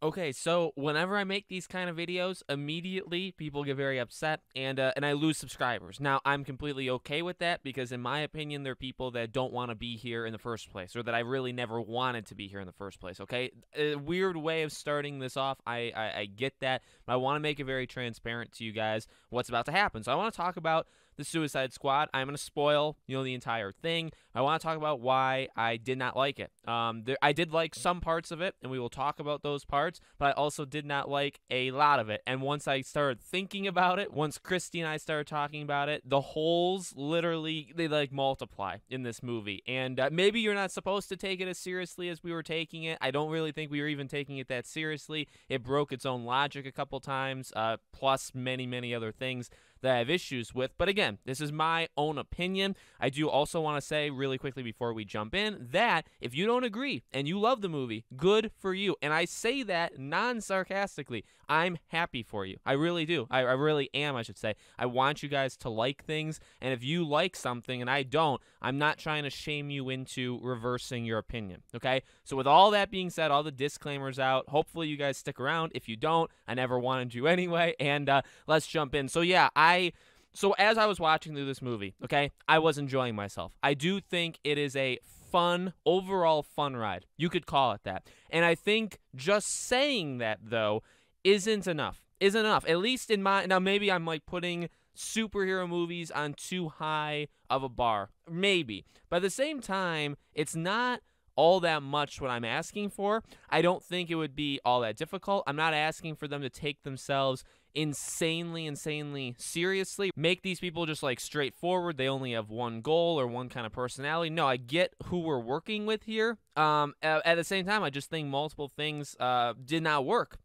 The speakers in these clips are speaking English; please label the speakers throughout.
Speaker 1: Okay, so whenever I make these kind of videos, immediately people get very upset and I lose subscribers. Now, I'm completely okay with that because in my opinion, they're people that don't want to be here in the first place or that I really never wanted to be here in the first place, okay? A weird way of starting this off. I get that, but I want to make it very transparent to you guys what's about to happen. So I want to talk about the Suicide Squad. I'm going to spoil, the entire thing. I want to talk about why I did not like it. I did like some parts of it, and we will talk about those parts, but I also did not like a lot of it. And once I started thinking about it, once Christy and I started talking about it, the holes literally, they like multiply in this movie. And maybe you're not supposed to take it as seriously as we were taking it. I don't really think we were even taking it that seriously. It broke its own logic a couple times, plus many, many other things that I have issues with. But again, this is my own opinion. I do also want to say really quickly before we jump in that if you don't agree and you love the movie, good for you. And I say that non-sarcastically. I'm happy for you. I really do. I really am, I should say. I want you guys to like things. And if you like something and I don't, I'm not trying to shame you into reversing your opinion. Okay? So with all that being said, all the disclaimers out, hopefully you guys stick around. If you don't, I never wanted you anyway. And let's jump in. So yeah, So as I was watching through this movie, okay, I was enjoying myself. I do think it is a overall fun ride. You could call it that. And I think just saying that, though, isn't enough. At least in my, now maybe I'm like putting superhero movies on too high of a bar. Maybe. But at the same time, it's not all that much what I'm asking for. I don't think it would be all that difficult. I'm not asking for them to take themselves insanely seriously. Make these people just like straightforward. They only have one goal or one kind of personality. No, I get who we're working with here. At the same time, I just think multiple things did not work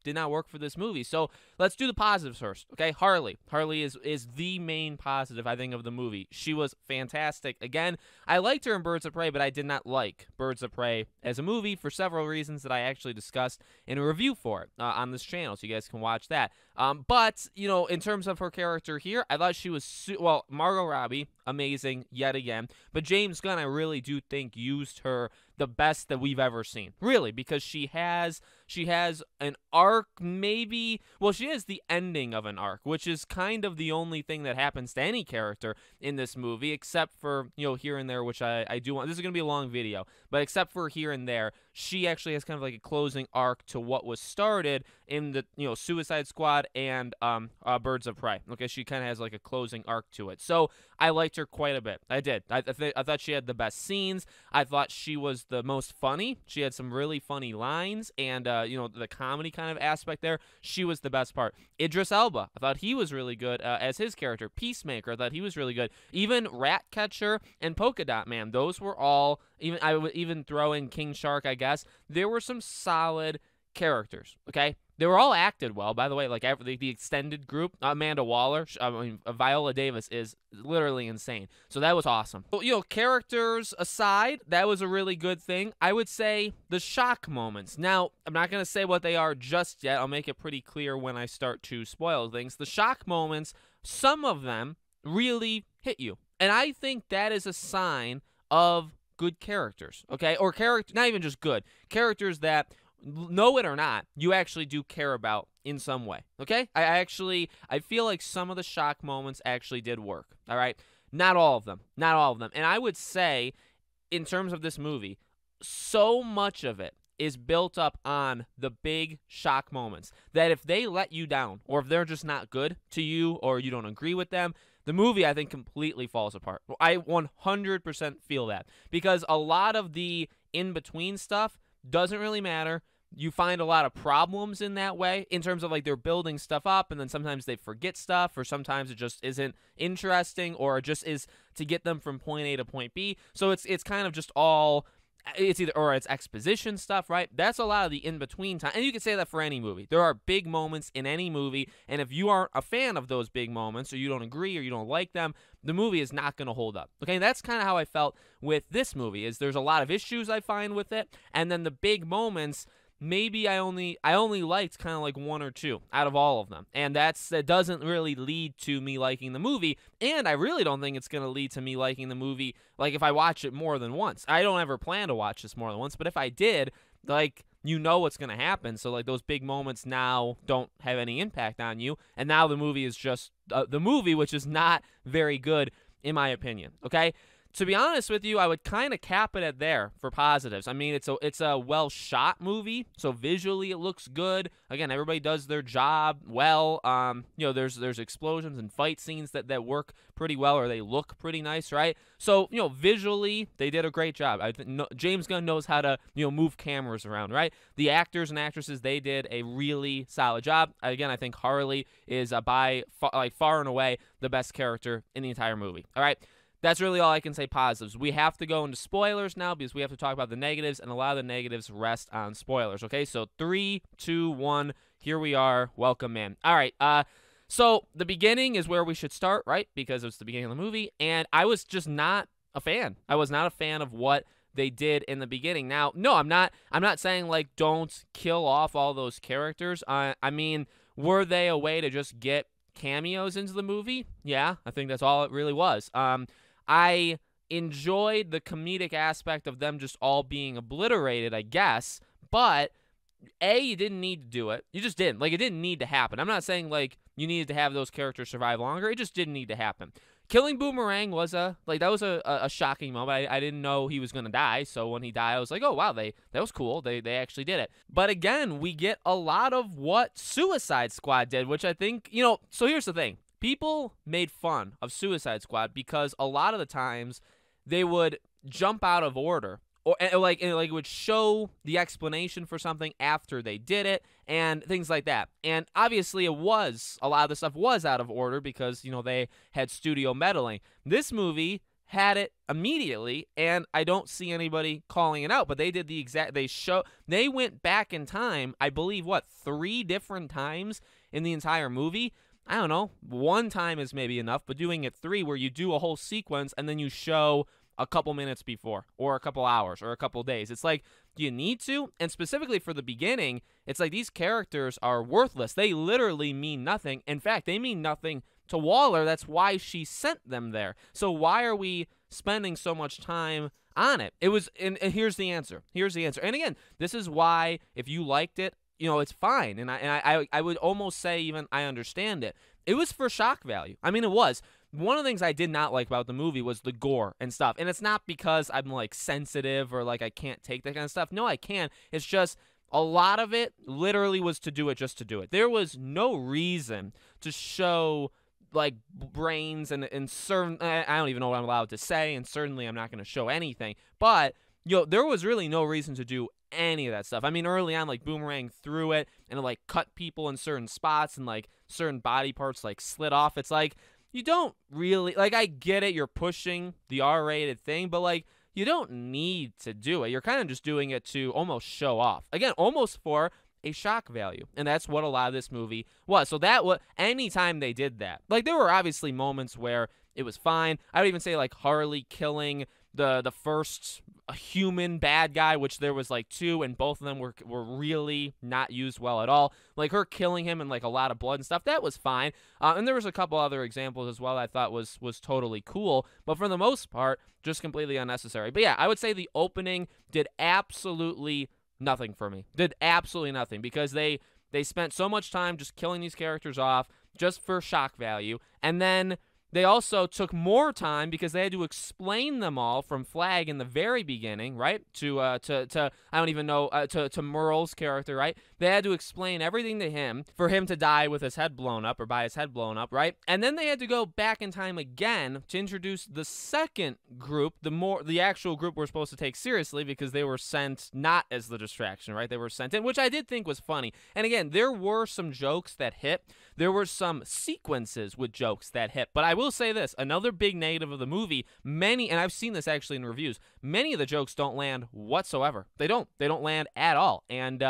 Speaker 1: for this movie. So let's do the positives first. Okay, Harley is the main positive, I think, of the movie. She was fantastic. Again, I liked her in Birds of Prey, but I did not like Birds of Prey as a movie for several reasons that I actually discussed in a review for it on this channel, so you guys can watch that. But, in terms of her character here, I thought she was, Margot Robbie, amazing yet again. But James Gunn, I really do think, used her the best that we've ever seen. Really, because she has an arc, maybe. Well, she has the ending of an arc, which is kind of the only thing that happens to any character in this movie, except for, here and there, which I do want. This is going to be a long video, but except for here and there, she actually has kind of like a closing arc to what was started in the, Suicide Squad and Birds of Prey. Okay, she kind of has like a closing arc to it. So I liked her quite a bit. I did. I thought she had the best scenes. I thought she was the most funny. She had some really funny lines, and the comedy kind of aspect there. She was the best part. Idris Elba, I thought he was really good as his character. Peacemaker, I thought he was really good. Even Ratcatcher and Polka Dot Man, those were all. I would even throw in King Shark, I guess. There were some solid characters. Okay. They were all acted well, by the way. Like the extended group, Amanda Waller, Viola Davis is literally insane. So that was awesome. Well, characters aside, that was a really good thing. I would say the shock moments. Now, I'm not gonna say what they are just yet. I'll make it pretty clear when I start to spoil things. The shock moments, some of them really hit you, and I think that is a sign of good characters. Okay, or not even just good characters that, know it or not, you actually do care about in some way, okay? I feel like some of the shock moments actually did work, all right? Not all of them. And I would say, in terms of this movie, so much of it is built up on the big shock moments that if they let you down or if they're just not good to you or you don't agree with them, the movie, I think, completely falls apart. I 100% feel that because a lot of the in-between stuff doesn't really matter. You find a lot of problems in that way in terms of like they're building stuff up and then sometimes they forget stuff or sometimes it just isn't interesting or it just is to get them from point A to point B. So it's kind of just all, it's either, or it's exposition stuff, right? That's a lot of the in-between time. And you can say that for any movie. There are big moments in any movie, and if you aren't a fan of those big moments or you don't agree or you don't like them, the movie is not going to hold up. Okay, and that's kind of how I felt with this movie, is there's a lot of issues I find with it, and then the big moments, maybe I only liked kind of like one or two out of all of them. And that doesn't really lead to me liking the movie. And I really don't think it's going to lead to me liking the movie, like if I watch it more than once. I don't ever plan to watch this more than once, but if I did, like, you know what's going to happen. So like those big moments now don't have any impact on you. And now the movie is just the movie, which is not very good in my opinion. Okay. To be honest with you, I would kind of cap it at there for positives. I mean, it's a well-shot movie, so visually it looks good. Again, everybody does their job well. You know, there's explosions and fight scenes that work pretty well, or they look pretty nice, right? So, you know, visually they did a great job. I think James Gunn knows how to, you know, move cameras around, right? The actors and actresses, they did a really solid job. Again, I think Harley is far and away the best character in the entire movie. All right. That's really all I can say positives. We have to go into spoilers now because we have to talk about the negatives, and a lot of the negatives rest on spoilers. Okay, so 3, 2, 1, here we are. Welcome in. All right, so the beginning is where we should start, right? Because it's the beginning of the movie, and I was just not a fan. I was not a fan of what they did in the beginning. Now, no, I'm not saying like don't kill off all those characters. I mean, were they a way to just get cameos into the movie? Yeah, I think that's all it really was. I enjoyed the comedic aspect of them just all being obliterated, I guess, but you didn't need to do it. You just didn't. Like, it didn't need to happen. I'm not saying, like, you needed to have those characters survive longer. It just didn't need to happen. Killing Boomerang was a shocking moment. I didn't know he was going to die, so when he died, I was like, oh, wow, that was cool. They actually did it. But again, we get a lot of what Suicide Squad did, which I think, you know, so here's the thing. People made fun of Suicide Squad because a lot of the times they would jump out of order, or it would show the explanation for something after they did it and things like that. And obviously a lot of the stuff was out of order because, you know, they had studio meddling. This movie had it immediately, and I don't see anybody calling it out, but they did they went back in time, I believe, 3 different times in the entire movie. I don't know, 1 time is maybe enough, but doing it 3 where you do a whole sequence and then you show a couple minutes before or a couple hours or a couple days. It's like, do you need to? And specifically for the beginning, it's like these characters are worthless. They literally mean nothing. In fact, they mean nothing to Waller. That's why she sent them there. So why are we spending so much time on it? It was, and here's the answer. Here's the answer. And again, this is why if you liked it, you know, it's fine. And I would almost say even I understand it. It was for shock value. I mean, it was. One of the things I did not like about the movie was the gore and stuff. And it's not because I'm, like, sensitive or, like, I can't take that kind of stuff. No, I can. It's just a lot of it literally was to do it just to do it. There was no reason to show, like, brains and certain, I don't even know what I'm allowed to say, and certainly I'm not going to show anything. But, you know, there was really no reason to do any of that stuff. I mean, early on, like, Boomerang threw it and it, like, cut people in certain spots and, like, certain body parts, like, slid off. It's like, you don't really, like, I get it, you're pushing the R-rated thing, but, like, you don't need to do it. You're kind of just doing it to almost show off. Again, almost for a shock value. And that's what a lot of this movie was. So that was, anytime they did that, like, there were obviously moments where it was fine. I would even say, like, Harley killing the first human bad guy, which there was like 2, and both of them were really not used well at all. Like her killing him and like a lot of blood and stuff, that was fine. And there was a couple other examples as well I thought was totally cool, but for the most part, just completely unnecessary. But yeah, I would say the opening did absolutely nothing for me. Did absolutely nothing because they spent so much time just killing these characters off just for shock value, and then they also took more time because they had to explain them all from Flag in the very beginning, right? To I don't even know, to Merle's character, right? They had to explain everything to him for him to die with his head blown up or by his head blown up, right? And then they had to go back in time again to introduce the second group, the actual group we're supposed to take seriously because they were sent not as the distraction, right? They were sent in, which I did think was funny. And again, there were some jokes that hit. There were some sequences with jokes that hit. But I will say this, another big negative of the movie, and I've seen this actually in reviews, many of the jokes don't land whatsoever. They don't land at all. And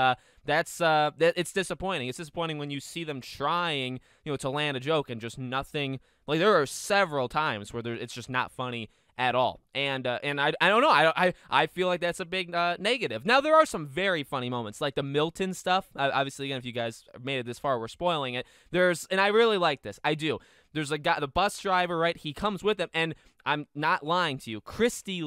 Speaker 1: it's disappointing. It's disappointing when you see them trying, to land a joke and just nothing. Like there are several times where it's just not funny at all. And I don't know. I feel like that's a big negative. Now, there are some very funny moments, like the Milton stuff. Obviously, again, if you guys made it this far, we're spoiling it. And I really like this. I do. there's a guy, the bus driver, right? He comes with them, and I'm not lying to you. Christy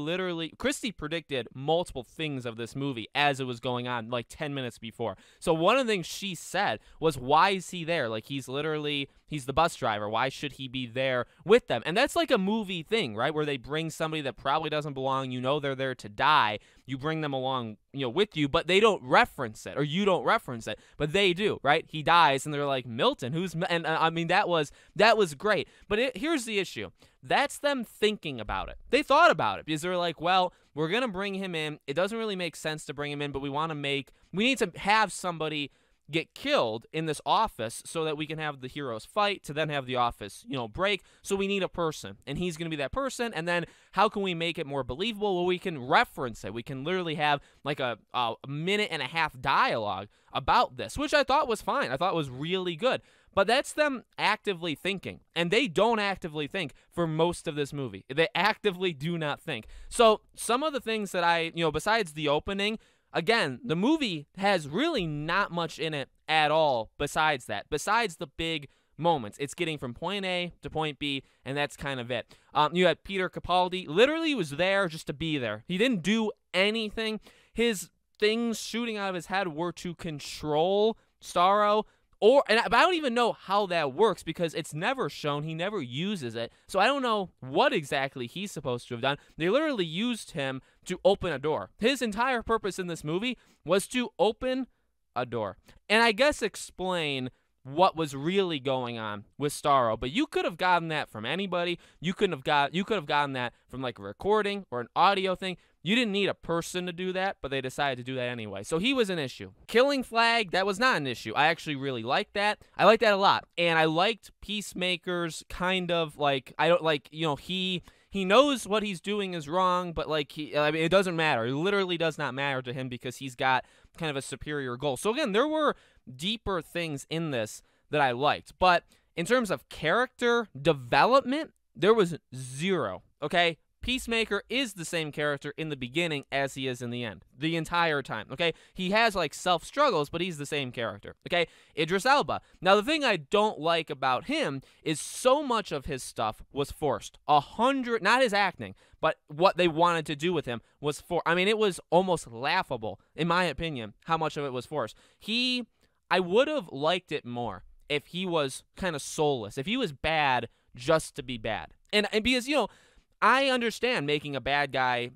Speaker 1: predicted multiple things of this movie as it was going on, like 10 minutes before. So one of the things she said was, why is he there? Like, he's the bus driver. Why should he be there with them? And that's like a movie thing, right? Where they bring somebody that probably doesn't belong. You know they're there to die. You bring them along, with you, but they don't reference it, or you don't reference it, but they do, right? He dies, and they're like, Milton, who's, and I mean, that was great. But here's the issue. That's them thinking about it. They thought about it because they're like, well, we're going to bring him in. It doesn't really make sense to bring him in, but we need to have somebody get killed in this office so that we can have the heroes fight to then have the office, break. So we need a person, and he's going to be that person. And then how can we make it more believable? Well, we can reference it. We can literally have like a minute and a half dialogue about this, which I thought was fine. I thought was really good. But that's them actively thinking, and they don't actively think for most of this movie. They actively do not think. So some of the things that besides the opening, again, the movie has really not much in it at all besides that, besides the big moments. It's getting from point A to point B, and that's kind of it. You had Peter Capaldi, literally was there just to be there. He didn't do anything. His things shooting out of his head were to control Starro. But I don't even know how that works because it's never shown. He never uses it. So I don't know what exactly he's supposed to have done. They literally used him to open a door. His entire purpose in this movie was to open a door. And I guess explain what was really going on with Starro. But you could have gotten that from anybody. You could have gotten that from like a recording or an audio thing. You didn't need a person to do that, but they decided to do that anyway. So he was an issue. Killing Flag, that was not an issue. I actually really liked that. I liked that a lot. And I liked Peacemaker's kind of like, he knows what he's doing is wrong, but it doesn't matter. It literally does not matter to him because he's got kind of a superior goal. So again, there were deeper things in this that I liked. But in terms of character development, there was zero, okay? Peacemaker is the same character in the beginning as he is in the end, the entire time, okay? He has, self-struggles, but he's the same character, okay? Idris Elba. Now, the thing I don't like about him is so much of his stuff was forced. Not his acting, but what they wanted to do with him was it was almost laughable, in my opinion, how much of it was forced. I would have liked it more if he was kind of soulless, if he was bad just to be bad. And because, I understand making a bad guy,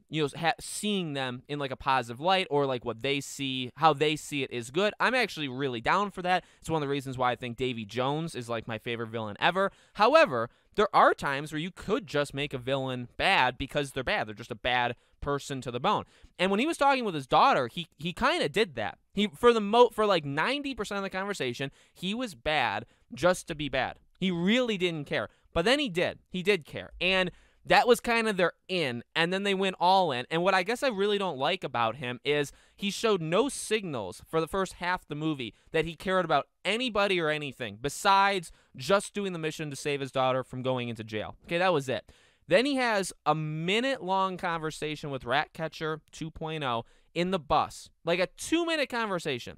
Speaker 1: seeing them in a positive light or what they see, how they see it is good. I'm actually really down for that. It's one of the reasons why I think Davy Jones is my favorite villain ever. However, there are times where you could just make a villain bad because they're bad. They're just a bad person to the bone. And when he was talking with his daughter, he kind of did that. For 90% of the conversation, he was bad just to be bad. He really didn't care. But then he did. He did care. And that was kind of their in, and then they went all in. And what I guess I really don't like about him is he showed no signals for the first half of the movie that he cared about anybody or anything besides just doing the mission to save his daughter from going into jail. Okay, that was it. Then he has a minute-long conversation with Ratcatcher 2.0 in the bus, like a 2-minute conversation.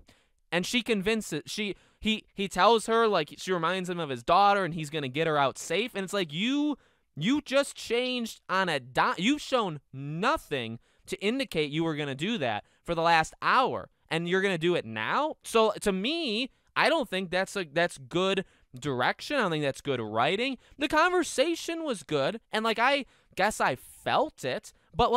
Speaker 1: And she convinces, he tells her, she reminds him of his daughter, and he's going to get her out safe. And it's like, you just changed on a dime. You've shown nothing to indicate you were going to do that for the last hour, and you're going to do it now? So to me, I don't think that's good direction. I don't think that's good writing. The conversation was good, and I guess I felt it, but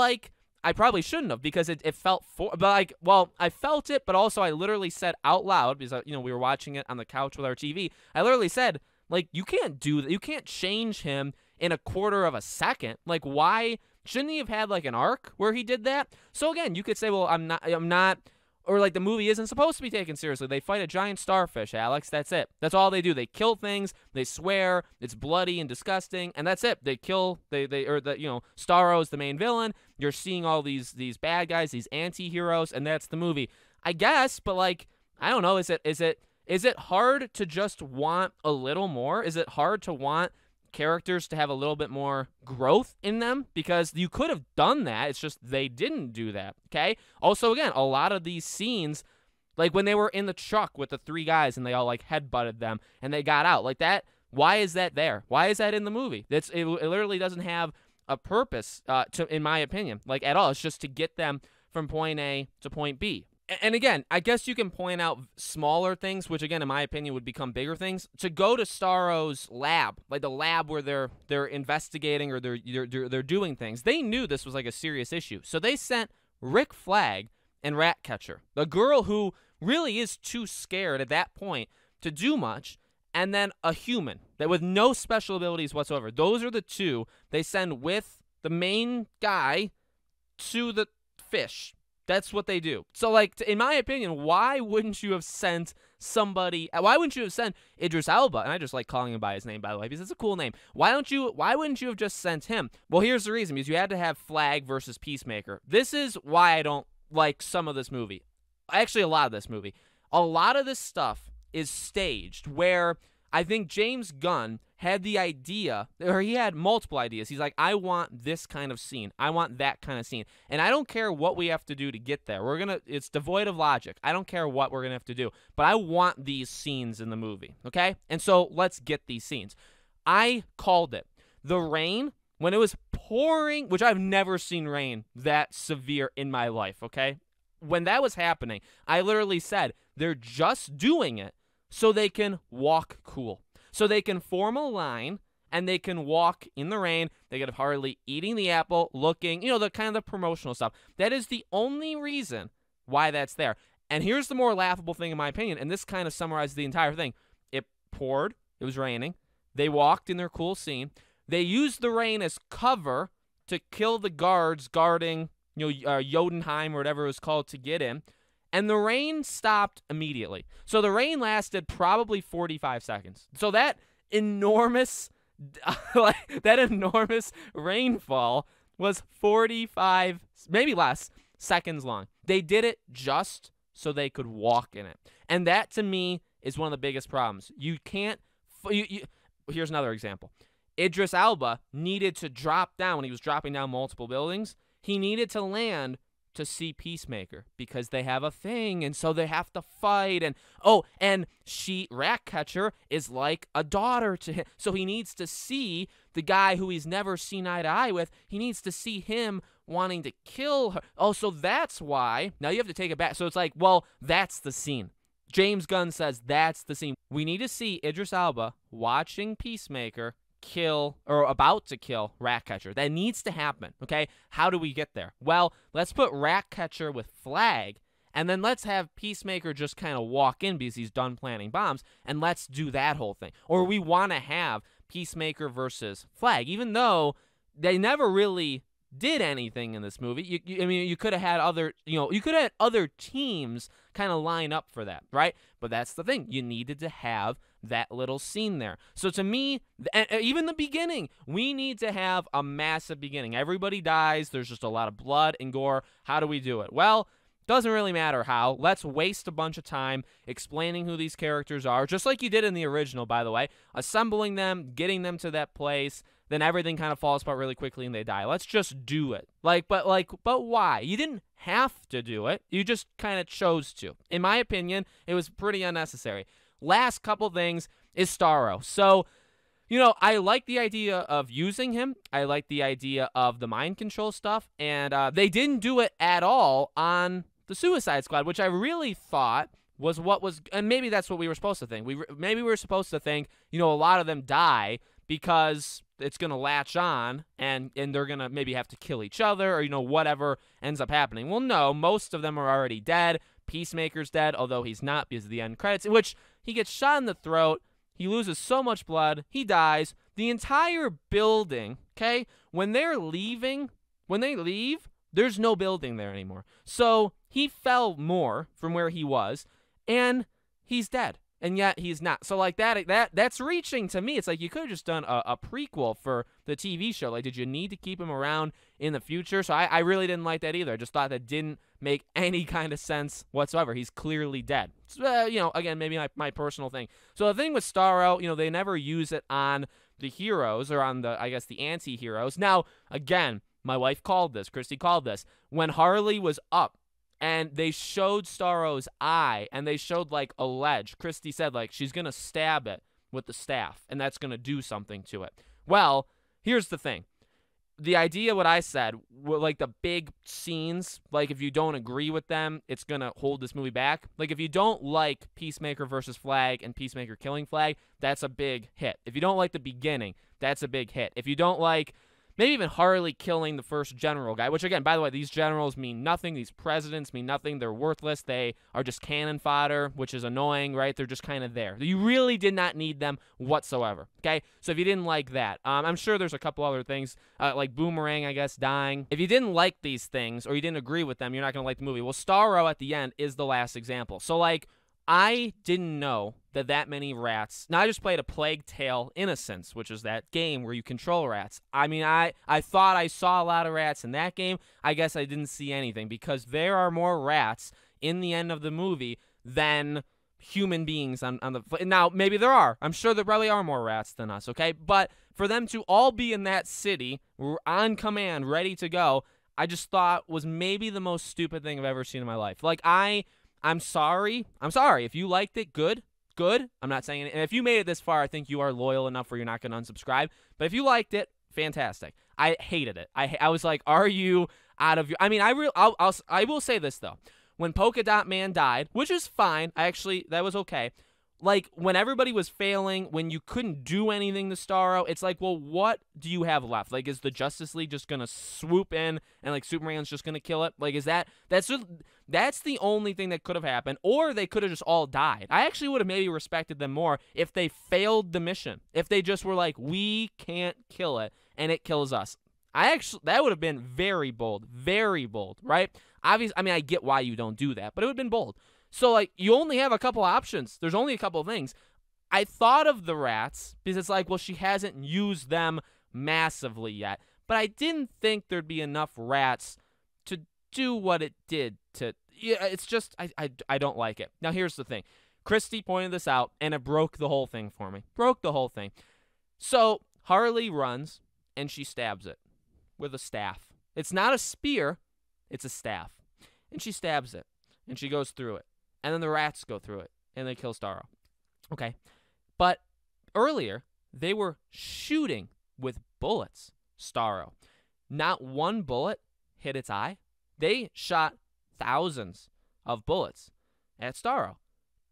Speaker 1: I probably shouldn't have because it felt I felt it, but also I literally said out loud because we were watching it on the couch with our TV. I literally said, you can't do that. You can't change him in a quarter of a second. Why shouldn't he have had an arc where he did that? So again, you could say, well, I'm not, or the movie isn't supposed to be taken seriously. They fight a giant starfish, Alex. That's it. That's all they do. They kill things. They swear. It's bloody and disgusting, and that's it. They kill. Starro's the main villain. You're seeing all these bad guys, these anti-heroes, and that's the movie, I guess. But I don't know. Is it hard to just want a little more? Is it hard to want characters to have a little bit more growth in them? Because you could have done that. It's just they didn't do that, okay? Also, again, a lot of these scenes, when they were in the truck with the 3 guys and they all headbutted them and they got out, Why is that there? Why is that in the movie? It literally doesn't have a purpose, in my opinion, like at all. It's just to get them from point A to point B. And again, I guess you can point out smaller things, which again, in my opinion, would become bigger things. To go to Starro's lab, like the lab where they're investigating or they're doing things, they knew this was like a serious issue. So they sent Rick Flag and Ratcatcher, the girl who really is too scared at that point to do much, and then a human that with no special abilities whatsoever. Those are the two they send with the main guy to the fish. That's what they do. So, like, in my opinion, why wouldn't you have sent somebody? Why wouldn't you have sent Idris Elba? And I just like calling him by his name, by the way, because it's a cool name. Why wouldn't you have just sent him? Well, here's the reason: because you had to have Flag versus Peacemaker. This is why I don't like some of this movie. Actually, a lot of this movie. A lot of this stuff is staged, where I think James Gunn had the idea, or he had multiple ideas. He's like, I want this kind of scene. I want that kind of scene. And I don't care what we have to do to get there. It's devoid of logic. I don't care what we're going to have to do. But I want these scenes in the movie, okay? And so let's get these scenes. I called it. The rain, when it was pouring, which I've never seen rain that severe in my life, okay? When that was happening, I literally said, they're just doing it so they can walk cool. So they can form a line and they can walk in the rain. They get Harley eating the apple, looking, the kind of the promotional stuff. That is the only reason why that's there. And here's the more laughable thing in my opinion, and this kind of summarizes the entire thing. It poured. It was raining. They walked in their cool scene. They used the rain as cover to kill the guards guarding, Jotunheim or whatever it was called to get in. And the rain stopped immediately. So the rain lasted probably 45 seconds. So that enormous rainfall was 45, maybe less, seconds long. They did it just so they could walk in it. And that, to me, is one of the biggest problems. You can't... Here's another example. Idris Elba needed to drop down when he was dropping down multiple buildings. He needed to land to see Peacemaker because they have a thing, and so they have to fight. And Ratcatcher is like a daughter to him, so he needs to see the guy who he's never seen eye to eye with. He needs to see him wanting to kill her. Oh, so that's why. Now you have to take it back. So it's like, well, that's the scene. James Gunn says that's the scene. We need to see Idris Elba watching Peacemaker kill or about to kill Ratcatcher. That needs to happen, okay? How do we get there? Well, let's put Ratcatcher with Flag, and then let's have Peacemaker just kind of walk in because he's done planting bombs, and let's do that whole thing. Or we want to have Peacemaker versus Flag, even though they never really did anything in this movie. You could have had other teams kind of line up for that, right? But that's the thing. You needed to have that little scene there. So to me, even the beginning, we need to have a massive beginning. Everybody dies. There's just a lot of blood and gore. How do we do it? Well, doesn't really matter how. Let's waste a bunch of time explaining who these characters are, just like you did in the original, by the way. Assembling them, getting them to that place, then everything kind of falls apart really quickly and they die. Let's just do it. But why? You didn't have to do it. You just kind of chose to. In my opinion, it was pretty unnecessary. Last couple things is Starro. So, I like the idea of using him. I like the idea of the mind control stuff. And they didn't do it at all on the Suicide Squad, which I really thought was and maybe that's what we were supposed to think. Maybe we were supposed to think, a lot of them die because it's going to latch on and they're going to maybe have to kill each other or, whatever ends up happening. Well, no, most of them are already dead. Peacemaker's dead, although he's not because of the end credits, in which he gets shot in the throat. He loses so much blood. He dies. The entire building, okay, when they leave, there's no building there anymore. So he fell more from where he was, and he's dead. And yet he's not. So like that's reaching to me. It's like you could have just done a prequel for the TV show. Like, did you need to keep him around in the future? So I really didn't like that either. I just thought that didn't make any kind of sense whatsoever. He's clearly dead. So, again, maybe my personal thing. So the thing with Starro, they never use it on the heroes or on the anti-heroes. Now, again, my wife called this. Christy called this. When Harley was up, and they showed Starro's eye, and they showed, like, a ledge. Christy said, like, she's going to stab it. with the staff, and that's going to do something to it. Well, here's the thing. The idea, what I said, like the big scenes, like if you don't agree with them, it's going to hold this movie back. Like if you don't like Peacemaker versus Flag and Peacemaker killing Flag, that's a big hit. If you don't like the beginning, that's a big hit. If you don't like maybe even Harley killing the first general guy, which again, by the way, these generals mean nothing. These presidents mean nothing. They're worthless. They are just cannon fodder, which is annoying, right? They're just kind of there. You really did not need them whatsoever, okay? So if you didn't like that, I'm sure there's a couple other things, like Boomerang, I guess, dying. If you didn't like these things or you didn't agree with them, you're not going to like the movie. Well, Starro at the end is the last example. So, like, I didn't know that many rats. Now, I just played A Plague Tale: Innocence, which is that game where you control rats. I mean, I thought I saw a lot of rats in that game. I guess I didn't see anything because there are more rats in the end of the movie than human beings on the. Now, maybe there are. I'm sure there probably are more rats than us, okay? But for them to all be in that city, on command, ready to go, I just thought was maybe the most stupid thing I've ever seen in my life. Like, I'm sorry. If you liked it, good. I'm not saying it. And if you made it this far, I think you are loyal enough where you're not going to unsubscribe. But if you liked it, fantastic. I hated it. I was like, are you out of your... I mean, I will say this, though. When Polka Dot Man died, which is fine. That was okay. Like, when everybody was failing, when you couldn't do anything to Starro, it's like, well, what do you have left? Like, is the Justice League just going to swoop in and, like, Superman's just going to kill it? Like, that's the only thing that could have happened. Or they could have just all died. I actually would have maybe respected them more if they failed the mission. If they just were like, we can't kill it, and it kills us. That would have been very bold, right? Obviously, I mean, I get why you don't do that, but it would have been bold. So, like, you only have a couple options. There's only a couple things. I thought of the rats because it's like, well, she hasn't used them massively yet. But I didn't think there'd be enough rats to do what it did to... Yeah, it's just, I don't like it. Now, here's the thing. Christy pointed this out, and it broke the whole thing for me. Broke the whole thing. So, Harley runs, and she stabs it with a staff. It's not a spear. It's a staff. And she stabs it, and she goes through it. And then the rats go through it, and they kill Starro. Okay. But earlier, they were shooting with bullets, Starro. Not one bullet hit its eye. They shot thousands of bullets at Starro,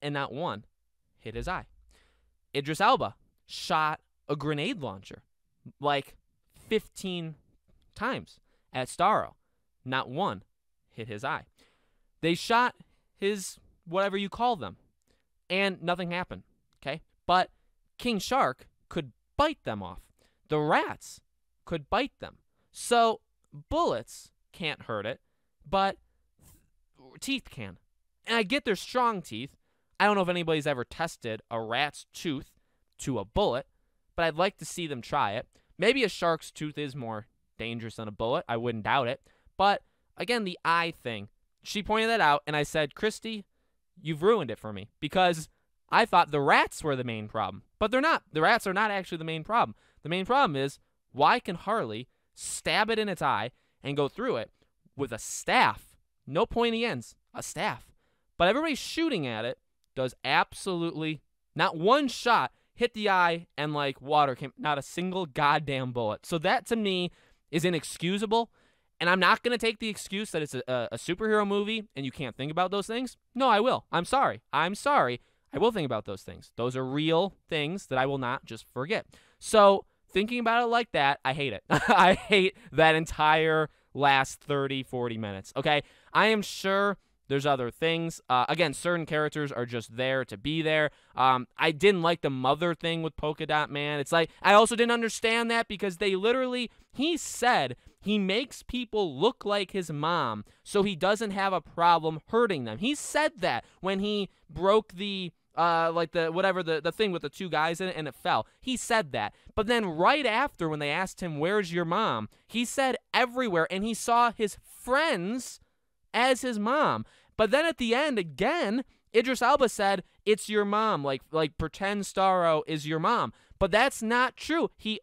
Speaker 1: and not one hit his eye. Idris Elba shot a grenade launcher like 15 times at Starro. Not one hit his eye. They shot his... whatever you call them, and nothing happened, okay? But King Shark could bite them off. The rats could bite them. So bullets can't hurt it, but teeth can. And I get their strong teeth. I don't know if anybody's ever tested a rat's tooth to a bullet, but I'd like to see them try it. Maybe a shark's tooth is more dangerous than a bullet. I wouldn't doubt it. But again, the eye thing. She pointed that out, and I said, Christy, you've ruined it for me because I thought the rats were the main problem, but they're not. The rats are not actually the main problem. The main problem is, why can Harley stab it in its eye and go through it with a staff? No pointy ends, a staff. But everybody shooting at it does absolutely not one shot hit the eye and like water came, not a single goddamn bullet. So that to me is inexcusable. And I'm not going to take the excuse that it's a superhero movie and you can't think about those things. No, I will. I'm sorry. I will think about those things. Those are real things that I will not just forget. So thinking about it like that, I hate it. I hate that entire last 30, 40 minutes. Okay? I am sure there's other things. Again, certain characters are just there to be there. I didn't like the mother thing with Polka Dot Man. It's like, I also didn't understand that because they literally, he said he makes people look like his mom so he doesn't have a problem hurting them. He said that when he broke the, the thing with the two guys in it and it fell. He said that. But then right after when they asked him, where's your mom? He said everywhere, and he saw his friends as his mom. But then at the end, again, Idris Elba said, it's your mom, like pretend Starro is your mom. But that's not true. He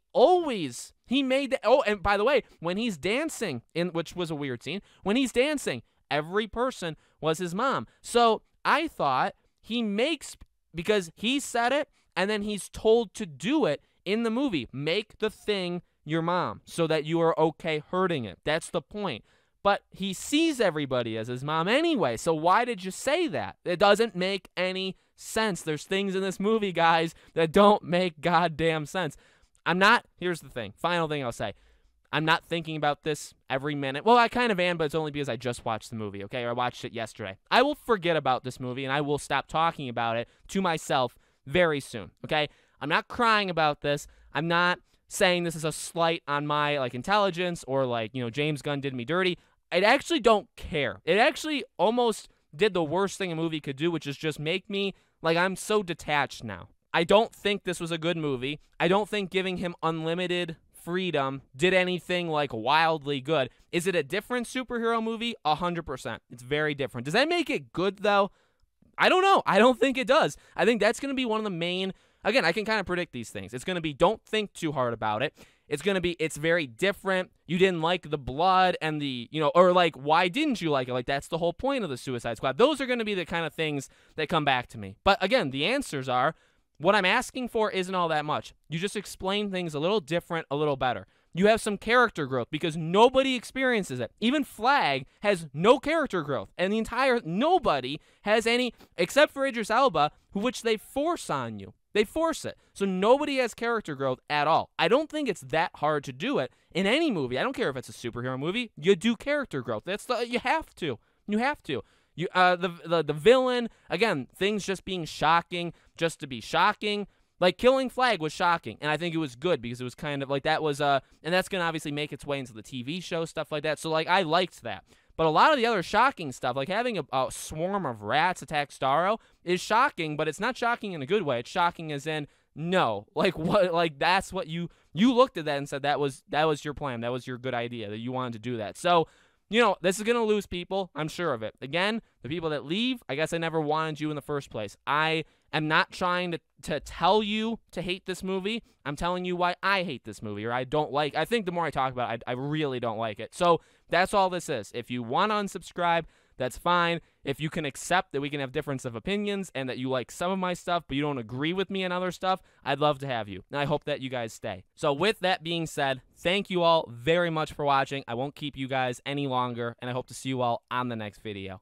Speaker 1: made that. Oh, and by the way, when he's dancing, which was a weird scene, when he's dancing, every person was his mom. So I thought he makes, because he said it, and then he's told to do it in the movie. Make the thing your mom so that you are okay hurting it. That's the point. But he sees everybody as his mom anyway, so why did you say that? It doesn't make any sense. There's things in this movie, guys, that don't make goddamn sense. Here's the thing, final thing I'll say. I'm not thinking about this every minute. Well, I kind of am, but it's only because I just watched the movie, okay? Or I watched it yesterday. I will forget about this movie, and I will stop talking about it to myself very soon, okay? I'm not crying about this. I'm not saying this is a slight on my, intelligence or, James Gunn did me dirty. I actually don't care. It actually almost did the worst thing a movie could do, which is just make me, I'm so detached now. I don't think this was a good movie. I don't think giving him unlimited freedom did anything wildly good. Is it a different superhero movie? 100%. It's very different. Does that make it good though? I don't know. I don't think it does. I think that's going to be one of the main, again, I can kind of predict these things. It's going to be don't think too hard about it. It's going to be, it's very different. You didn't like the blood and the, or why didn't you like it? That's the whole point of the Suicide Squad. Those are going to be the kind of things that come back to me. But again, the answers are, what I'm asking for isn't all that much. You just explain things a little different, a little better. You have some character growth because nobody experiences it. Even Flag has no character growth, and nobody has any, except for Idris Elba, which they force on you. They force it. So nobody has character growth at all. I don't think it's that hard to do it in any movie. I don't care if it's a superhero movie. You do character growth. You have to. You have to. The villain, again, things just being shocking, just to be shocking. Killing Flag was shocking, and I think it was good because it was kind of that was, and that's going to obviously make its way into the TV show, stuff like that. So, I liked that. But a lot of the other shocking stuff, having a swarm of rats attack Starro, is shocking, but it's not shocking in a good way. It's shocking as in, no. What? That's what you looked at that and said that was your plan. That was your good idea, that you wanted to do that. So, this is going to lose people. I'm sure of it. Again, the people that leave, I guess I never wanted you in the first place. I am not trying to tell you to hate this movie. I'm telling you why I hate this movie, or I think the more I talk about it, I really don't like it. So that's all this is. If you want to unsubscribe, that's fine. If you can accept that we can have difference of opinions and that you like some of my stuff, but you don't agree with me on other stuff, I'd love to have you. And I hope that you guys stay. So with that being said, thank you all very much for watching. I won't keep you guys any longer, and I hope to see you all on the next video.